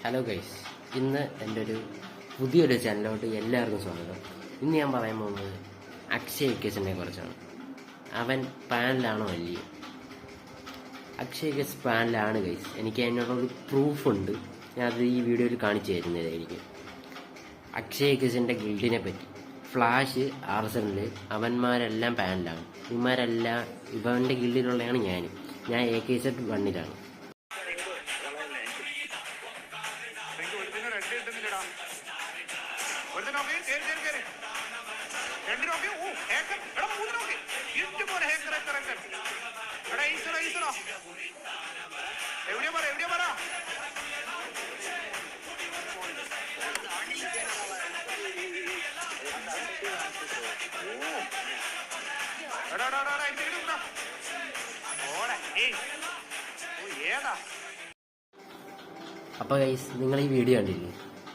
Hello guys, ഇന്ന് എൻ്റെ ഒരു പുതിയൊരു ചാനലിലോട്ട് എല്ലാവർക്കും സ്വാഗതം. ഇന്ന് ഞാൻ പറയാൻ പോകുന്നത് അക്ഷയ് വിക്കേസിനെ കുറിച്ചാണ്. അവൻ പാനലാണോ അല്ലയോ? അക്ഷയ് വിക്കേസ് പാനലാണ് ഗൈസ്. എനിക്ക് അതിനോടൊരു പ്രൂഫുണ്ട്. ഞാൻ അത് ഈ വീഡിയോയിൽ കാണിച്ചു തരുന്നതായിരിക്കും. അക്ഷയ് വിക്കേസിൻ്റെ ഗിൽഡിനെ പറ്റി. ഫ്ലാഷ്, ആർസണല് അവന്മാരെല്ലാം പാനലാണ്. ഇവൻ്റെ ഗിൽഡിലുള്ളതാണ് ഞാൻ AK-1 അപ്പോൾ ഗൈസ്, നിങ്ങൾ ഈ വീഡിയോ കണ്ടില്ലേ?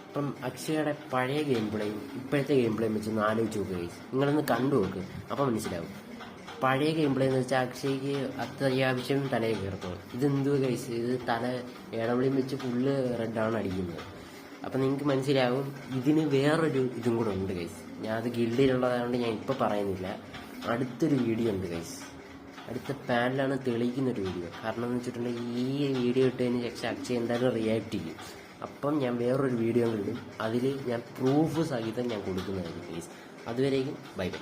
അപ്പം അക്ഷയുടെ പഴയ ഗെയിം പ്ലേയും ഇപ്പോഴത്തെ ഗെയിം പ്ലേയും വെച്ചൊന്ന് ആലോചിച്ച് നോക്കുക ഗൈസ്. നിങ്ങളൊന്ന് കണ്ടു നോക്ക്, അപ്പം മനസ്സിലാവും. പഴയ ഗെയിം പ്ലേ എന്ന് വെച്ചാൽ അക്ഷയ്ക്ക് അത്യാവശ്യം തലയിൽ കയറത്തുള്ളൂ. ഇതെന്തുവാ ഗൈസ്, ഇത് തല ഇടവിളിയും വെച്ച് ഫുള്ള് റെഡാണ് അടിക്കുന്നത്. അപ്പം നിങ്ങൾക്ക് മനസ്സിലാവും ഇതിന് വേറൊരു ഇതും കൂടെ ഉണ്ട് ഗൈസ്. ഞാൻ അത് ഗിൽഡിലുള്ളതായതുകൊണ്ട് ഞാൻ ഇപ്പോൾ പറയുന്നില്ല. അടുത്തൊരു വീഡിയോ ഉണ്ട് ഗൈസ്. അടുത്ത പാനലാണ് തെളിയിക്കുന്നൊരു വീഡിയോ. കാരണം എന്ന് വെച്ചിട്ടുണ്ടെങ്കിൽ ഈ വീഡിയോ ഇട്ടതിന് ശേഷം അക്ഷയ് എന്തായാലും റിയാക്ട് ചെയ്യും. അപ്പം ഞാൻ വേറൊരു വീഡിയോ കിട്ടും, അതിൽ ഞാൻ പ്രൂഫ് സഹിതം ഞാൻ കൊടുക്കുന്നതായിരിക്കും ഗൈസ്. അതുവരേക്കും ബൈ ബൈ.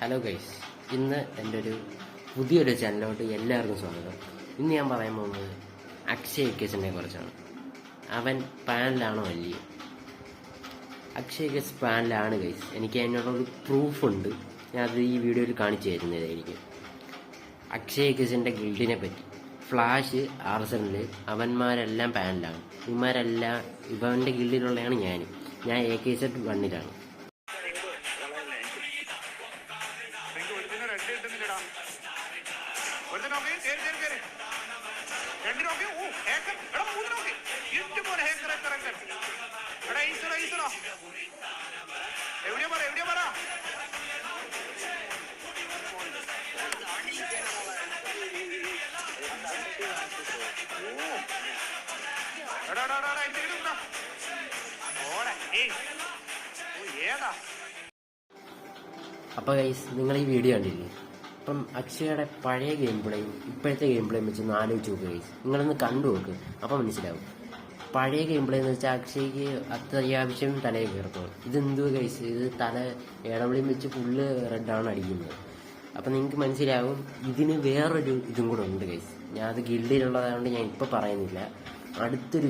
ഹലോ ഗൈസ്, ഇന്ന് എൻ്റെ ഒരു പുതിയൊരു ചാനലിലോട്ട് എല്ലാവർക്കും സ്വാഗതം. ഇന്ന് ഞാൻ പറയാൻ പോകുന്നത് അക്ഷയ് വിക്കേസിനെ കുറിച്ചാണ്. അവൻ പാനലാണോ അല്ലയോ? അക്ഷയ് വിക്കേസ് പാനലാണ് ഗൈസ്. എനിക്ക് അതിനോടൊരു പ്രൂഫുണ്ട്. ഞാൻ അത് ഈ വീഡിയോയിൽ കാണിച്ചു തരുന്നതായിരിക്കും. അക്ഷയ് വിക്കേസിൻ്റെ ഗിൽഡിനെ പറ്റി. ഫ്ലാഷ്, ആർസണല് അവന്മാരെല്ലാം പാനലാണ്. ഇവൻ്റെ ഗിൽഡിലുള്ളതാണ് ഞാൻ AK-1. അപ്പോൾ ഗൈസ്, നിങ്ങൾ ഈ വീഡിയോ കണ്ടില്ലേ? അപ്പം അക്ഷയുടെ പഴയ ഗെയിം പ്ലേയും ഇപ്പോഴത്തെ ഗെയിം പ്ലേയും വെച്ചൊന്ന് ആലോചിച്ച് നോക്കുക ഗൈസ്. നിങ്ങളൊന്ന് കണ്ടു നോക്ക്, അപ്പം മനസ്സിലാവും. പഴയ ഗെയിം പ്ലേ എന്ന് വെച്ചാൽ അക്ഷയ്ക്ക് അത്യാവശ്യം തലയിൽ കയറത്തുള്ളൂ. ഇതെന്തുവാ ഗൈസ്, ഇത് തല ഇടവിളിയും വെച്ച് ഫുള്ള് റെഡാണ് അടിക്കുന്നത്. അപ്പം നിങ്ങൾക്ക് മനസ്സിലാവും ഇതിന് വേറൊരു ഇതും കൂടെ ഉണ്ട് ഗൈസ്. ഞാൻ അത് ഗിൽഡിലുള്ളതായതുകൊണ്ട് ഞാൻ ഇപ്പോൾ പറയുന്നില്ല. അടുത്തൊരു